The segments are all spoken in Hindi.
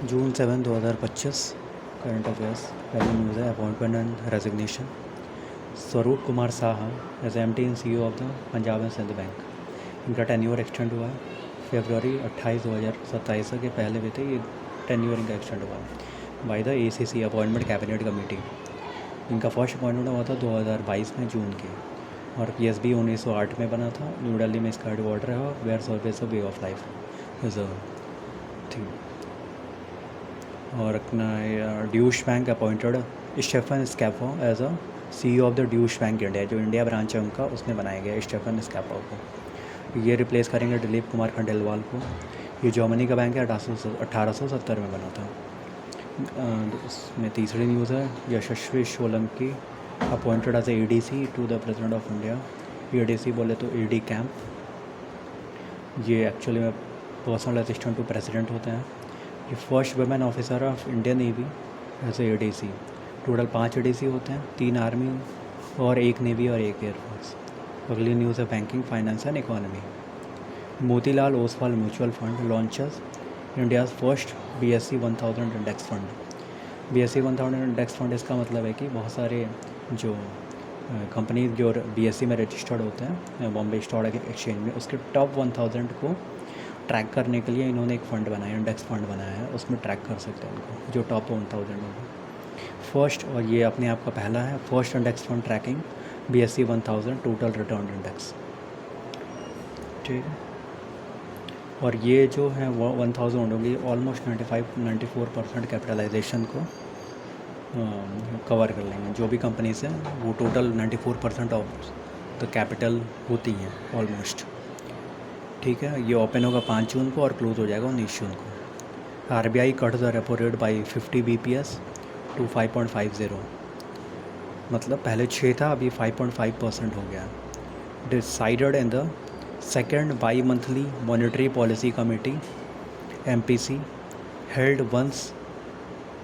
जून 7 2025 करंट अफेयर्स। पहली न्यूज़ है appointment and resignation. Swarup Kumar Saha as MD and CEO of the Punjab and Sind Bank. इनका टेन्योर एक्सटेंड हुआ है फरवरी 28 2027 के पहले भी थे। ये टेन्योर इनका एक्सटेंड हुआ है by the ACC appointment cabinet committee. इनका फर्स्ट अपॉइंटमेंट हुआ था 2022 में जून के, और PSB 1908 में बना था। न्यू दिल्ली में इसका हेडक्वार्टर है, where service way of life reserve थी। और अपना Deutsche Bank appointed Stefan Scaffo as a CEO of the Deutsche Bank India, जो इंडिया ब्रांच है उनका, उसमें बनाया गया स्टेफन स्कैफो को। ये रिप्लेस करेंगे दिलीप कुमार खंडेलवाल को। ये जर्मनी का बैंक है, 1870 में बना था। इसमें तीसरी न्यूज़ है Yashasvi Solanki appointed as ADC to the president of India. ADC बोले तो AD कैंप। ये एक्चुअली में पर्सनल असिस्टेंट टू प्रेसिडेंट होते हैं। ये first women officer of Indian navy as ADC। Total 5 ADC होते हैं, 3 आर्मी और 1 नेवी और 1 एयरफोर्स। अगली न्यूज़ है banking, finance and economy. Motilal Oswal mutual fund launches India's first BSE 1000 index fund. BSE 1000 index fund, इसका मतलब है कि बहुत सारे जो कंपनी जो BSE में रजिस्टर्ड होते हैं बॉम्बे स्टॉक एक्सचेंज में, उसके टॉप 1000 को ट्रैक करने के लिए इन्होंने एक फ़ंड बनाया, इंडेक्स फ़ंड बनाया है। उसमें ट्रैक कर सकते हैं इनको, जो टॉप 1000 होगा फर्स्ट। और ये अपने आप का पहला है first index fund tracking BSE 1000 total return index, ठीक है। और ये जो है वो 1000 होगी, ऑलमोस्ट 94% कैपिटलाइजेशन को कवर कर लेंगे। जो भी कंपनीज हैं वो टोटल 94% ऑफ द कैपिटल होती हैं ऑलमोस्ट, ठीक है। ये ओपन होगा 5 जून को और क्लोज हो जाएगा 19 जून को। RBI cut the repo rate by 50 BPS to 5.50, मतलब पहले 6 था, अभी 5.5% हो गया। Decided in the second bimonthly monetary policy committee MPC held once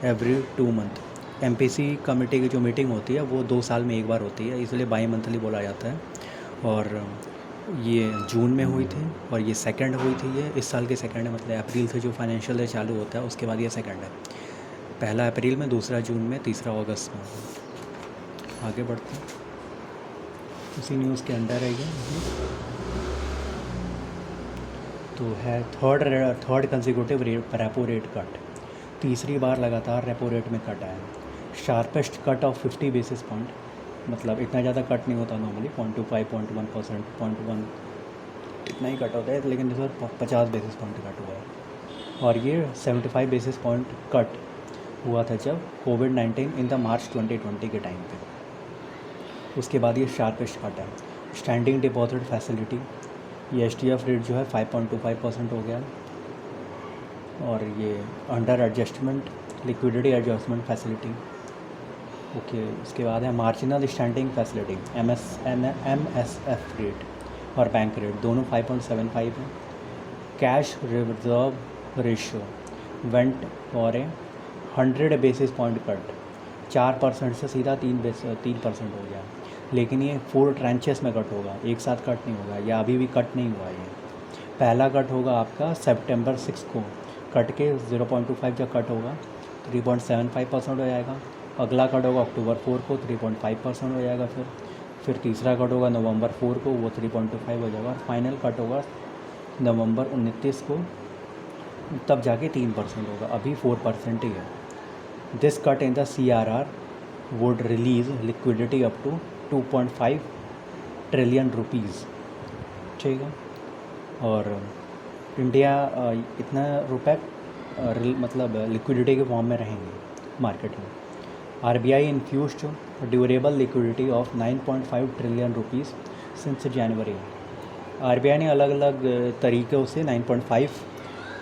every 2 month. MPC committee की जो मीटिंग होती है वो 2 साल में एक बार होती है, इसलिए बाई मंथली बोला जाता है। और ये जून में हुई थी और ये सेकंड हुई थी, ये इस साल के सेकंड है, मतलब अप्रैल से जो फाइनेंशियल ईयर चालू होता है उसके बाद ये सेकंड है। पहला अप्रैल में, दूसरा जून में, तीसरा अगस्त में। आगे बढ़ते हैं, उसी न्यूज़ के अंडर है ये। तो है third consecutive repo rate cut. तीसरी बार लगातार रेपो रेट में कट आया। Sharpest cut off 50 basis point, मतलब इतना ज़्यादा कट नहीं होता नॉर्मली, 0.25 0.1%, 0.1 इतना ही कट होता है, लेकिन इस बार 50 बेसिस पॉइंट कट हुआ है। और ये 75 बेसिस पॉइंट कट हुआ था जब COVID-19 इन द मार्च 2020 के टाइम पे। उसके बाद ये शार्पेस्ट कट है। स्टैंडिंग डिपॉजिट फैसिलिटी, ये STF रेट जो है 5.25% हो गया। और ये under adjustment liquidity adjustment facility, okay. उसके बाद है marginal standing facility MSF rate और बैंक रेट दोनों 5.75 है। Cash reserve ratio went for 100 basis point cut, 4% से सीधा 3% हो गया। लेकिन ये 4 ट्रांचेस में कट होगा, एक साथ कट नहीं होगा, या अभी भी कट नहीं हुआ। ये पहला कट होगा आपका September 6 को, कट के 0.25 जब कट होगा 3.75% हो जाएगा। अगला कट होगा October 4 को, 3.5% हो जाएगा। फिर तीसरा कट होगा November 4 को, वो 3.25 हो जाएगा। और फाइनल कट होगा November 29 को, तब जाके 3% होगा। अभी 4% ही है। This cut in the CRR would release liquidity up to 2.5 trillion rupees, ठीक है। और इंडिया इतना रुपए मतलब लिक्विडिटी के फॉर्म में रहेंगे मार्केट में। RBI infused durable liquidity of 9.5 trillion rupees since January. RBI ने अलग अलग तरीक़ों से 9.5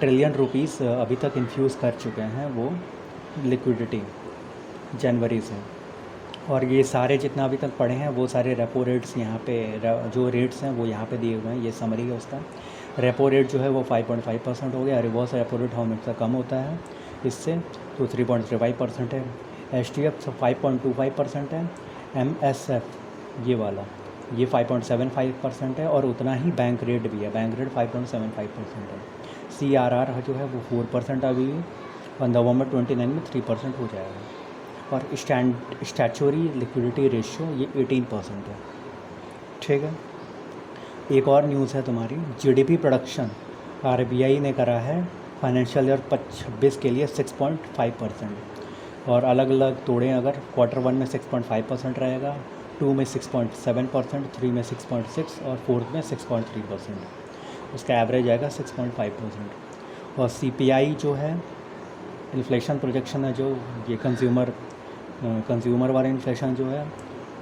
ट्रिलियन रुपीज़ अभी तक इन्फ्यूज़ कर चुके हैं वो लिक्विडिटी जनवरी से। और ये सारे जितना अभी तक पड़े हैं वो सारे रेपो रेट्स यहाँ पे, जो रेट्स हैं वो यहाँ पे दिए हुए हैं, ये समरी है उसका। रेपो रेट जो है वो 5.5% हो गया। रिवर्स रेपो रेट हमेशा कम होता है इससे, तो 3.35% है। STF 5.25% है। MSF ये वाला ये 5.75% है, और उतना ही बैंक रेट भी है, बैंक रेट 5.75% है। CRR जो है वो 4% अभी और नवंबर 29 में 3% हो जाएगा। और स्टैचुरी लिक्विडिटी रेशियो ये 18% है। ठीक है। एक और न्यूज़ है तुम्हारी, जीडीपी प्रोडक्शन आरबीआई ने करा है फाइनेंशियल ईयर 26 के लिए 6.5%। और अलग अलग तोड़ें अगर Q1 में 6.5% रहेगा, 2 में 6.7%, 3 में 6.6 और 4 में 6.3%। उसका एवरेज आएगा 6.5%। और सीपीआई जो है इन्फ्लेशन प्रोजेक्शन है, जो ये कंज्यूमर वाला इन्फ्लेशन जो है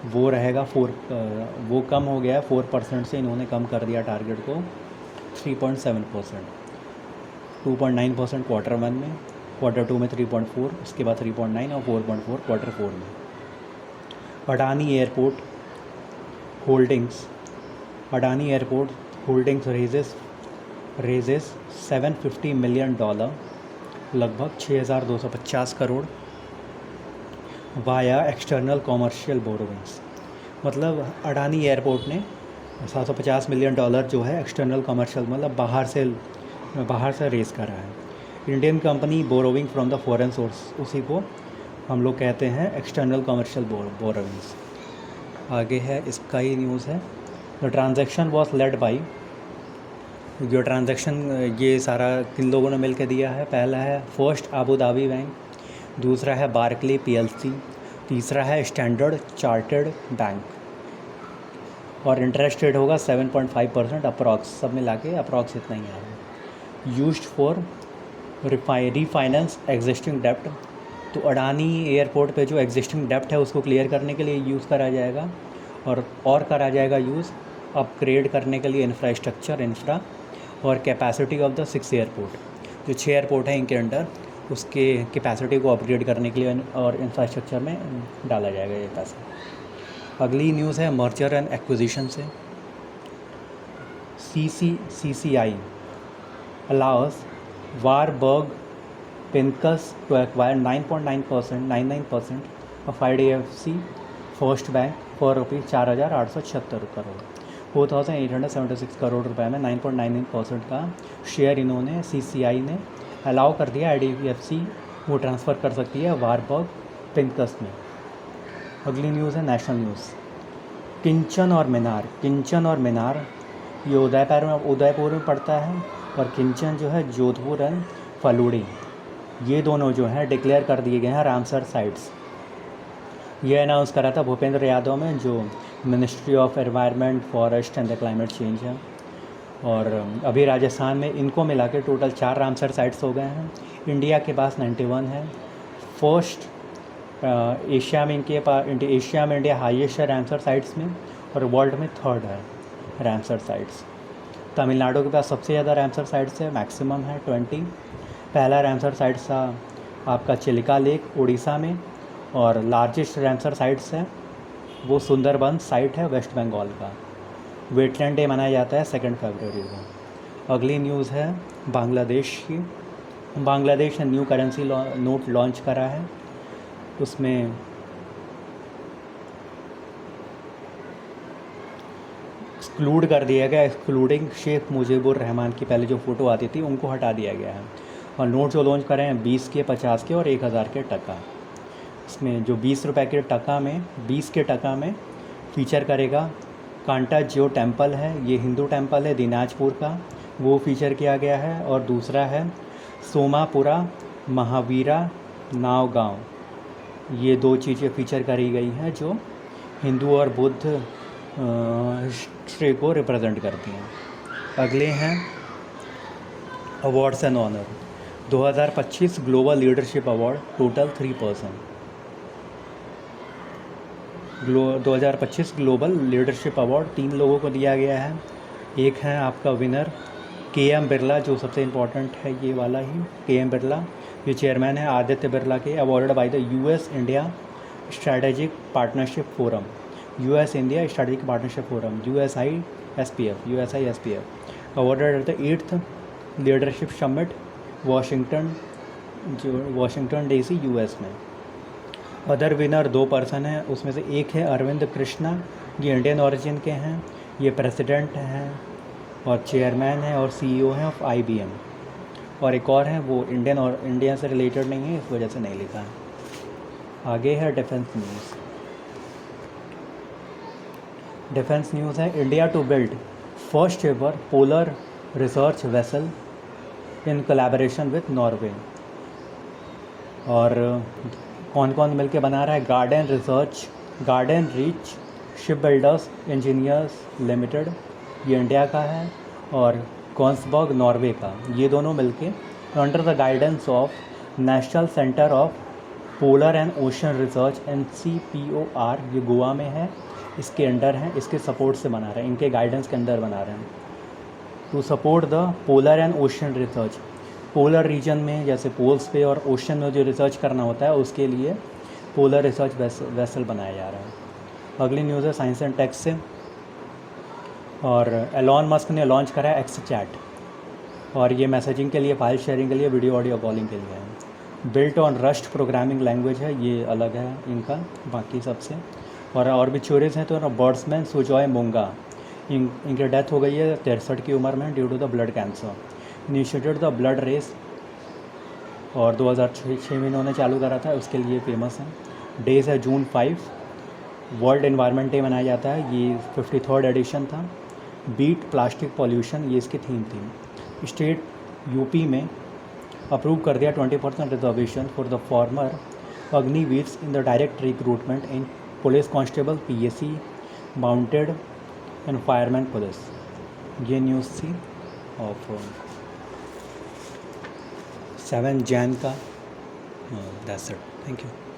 वो रहेगा वो कम हो गया है 4% से, इन्होंने कम कर दिया टारगेट को 3.7%। 2.9% Q1 में, Q2 में 3.4, उसके बाद 3.9 और 4.4 Q4 में। Adani airport holdings raises $750 million, लगभग 6,250 crore via external commercial borrowings. मतलब अडानी एयरपोर्ट ने $750 मिलियन जो है एक्सटर्नल कमर्शियल, मतलब बाहर से रेस करा है। Indian company borrowing from the foreign source, उसी को हम लोग कहते हैं एक्सटर्नल कमर्शियल बोरोविंग्स। आगे है इसका ही न्यूज़ है, the transaction was led by, जो ट्रांजैक्शन ये सारा किन लोगों ने मिल के दिया है। पहला है फर्स्ट अबू धाबी बैंक, दूसरा है बार्कले PLC, तीसरा है स्टैंडर्ड चार्टर्ड बैंक। और इंटरेस्ट रेट होगा 7.5% अप्रॉक्स, सब मिला के अप्रॉक्स इतना ही आएगा। यूज्ड फॉर रीफाइनेंस एग्जिस्टिंग डेप्ट, तो अडानी एयरपोर्ट पे जो एग्जिस्टिंग डेप्ट है उसको क्लियर करने के लिए यूज़ करा जाएगा। और करा जाएगा यूज़ अपग्रेड करने के लिए इंफ्रा और कैपेसिटी ऑफ द 6 एयरपोर्ट, जो 6 एयरपोर्ट हैं इनके अंडर, उसके कैपेसिटी को अपग्रेड करने के लिए और इंफ्रास्ट्रक्चर में डाला जाएगा ये पैसा। अगली न्यूज़ है मर्जर एंड एक्विजिशन से। CCI allows Warburg Pincus to acquire 99% of IDFC First Bank for रुपये 4,876 करोड़, 4,876 करोड़ रुपए में 9.99% का शेयर इन्होंने CCI ने अलाउ कर दिया IDFC वो ट्रांसफ़र कर सकती है वारबर्ग पिंकस में। अगली न्यूज़ है नेशनल न्यूज़, किंचन और मीनार ये उदयपुर में पड़ता है, और किंचन जो है जोधपुर एंड फलूड़ी, ये दोनों जो हैं डिक्लेयर कर दिए गए हैं रामसर साइट्स। ये अनाउंस करा था भूपेंद्र यादव में, जो ministry of environment forest and the climate change है। और अभी राजस्थान में इनको मिला के टोटल 4 रामसर साइट्स हो गए हैं। इंडिया के पास 91 है। फर्स्ट एशिया में इंडिया हाईएस्ट है रामसर साइट्स में, और वर्ल्ड में 3rd है रामसर साइट्स। तमिलनाडु के पास सबसे ज़्यादा रामसर साइट्स है, मैक्सिमम है 20। पहला रामसर साइट्स आपका चिलिका लेक उड़ीसा में, और लार्जेस्ट रामसर साइट्स है वो सुंदरबन साइट है वेस्ट बंगाल का। वेटलैंड डे मनाया जाता है 2 फरवरी को। अगली न्यूज़ है बांग्लादेश की। बांग्लादेश ने न्यू करेंसी नोट लॉन्च करा है, उसमें एक्सक्लूड कर दिया गया, एक्सक्लूडिंग शेख मुजीबुर रहमान की पहले जो फ़ोटो आती थी उनको हटा दिया गया है। और नोट जो लॉन्च करें हैं 20 के, 50 के और 1000 के टका। इसमें जो 20 रुपये के टका में, 20 के टका में फ़ीचर करेगा कांटा जो टेम्पल है, ये हिंदू टेम्पल है दिनाजपुर का, वो फ़ीचर किया गया है। और दूसरा है सोमापुरा महावीरा नाव गाँव, ये 2 चीज़ें फ़ीचर करी गई हैं जो हिंदू और बुद्ध हिस्ट्री को रिप्रेजेंट करती हैं। अगले हैं awards and honour. 2025 global leadership award, total 3 person. 2025 global leadership award 3 लोगों को दिया गया है। एक है आपका विनर KM बिरला, जो सबसे इम्पोर्टेंट है ये वाला ही, KM बिरला, ये चेयरमैन है आदित्य बिरला के, awarded by the US India strategic partnership forum, US India strategic partnership forum, USISPF, awarded at the 8th leadership summit Washington DC US में। अदर विनर 2 पर्सन हैं, उसमें से एक है अरविंद कृष्णा, ये इंडियन ओरिजिन के हैं, ये प्रेसिडेंट हैं और चेयरमैन हैं और CEO हैं ऑफ IBM। और एक और है वो इंडियन और इंडिया से रिलेटेड नहीं है, इस वजह से नहीं लिखा है। आगे है डिफेंस न्यूज़। डिफेंस न्यूज़ है, India to build first ever polar research vessel in collaboration with Norway. और कौन कौन मिलके बना रहा है? Garden Reach Shipbuilders Engineers Limited, ये इंडिया का है, और कॉन्सबर्ग नॉर्वे का। ये दोनों मिलके under the guidance of National Centre of Polar and ocean Research NCPOR, ये गोवा में है, इसके अंडर हैं, इसके सपोर्ट से बना रहे हैं, इनके गाइडेंस के अंदर बना रहे हैं। To support the polar and ocean research, polar region में जैसे पोल्स पे और ओशन में जो रिसर्च करना होता है उसके लिए पोलर रिसर्च वेसल बनाया जा रहा है। अगली न्यूज़ है साइंस एंड टेक से, और एलॉन मस्क ने लॉन्च करा है XChat, और ये मैसेजिंग के लिए, फाइल शेयरिंग के लिए, वीडियो ऑडियो कॉलिंग के लिए है। Built on rust programming language है, ये अलग है इनका बाकी सबसे। और भी चोरीज हैं तो बर्ड्समैन सुजॉय मुंगा, इनकी डेथ हो गई है 63 की उम्र में due to the blood cancer. Initiated the blood race, और 2006 में इन्होंने चालू करा था, उसके लिए फेमस है। डेज है June 5, वर्ल्ड एनवायरनमेंट डे मनाया जाता है, ये 53rd एडिशन था। बीट प्लास्टिक पॉल्यूशन, ये इसकी थीम थी। स्टेट यूपी में अप्रूव कर दिया 20% reservation for the former Agniveers in the direct recruitment in police constable, PSC, mounted and fireman police. ये न्यूज़ थी ऑफ 7 Jan का। That's it, thank you.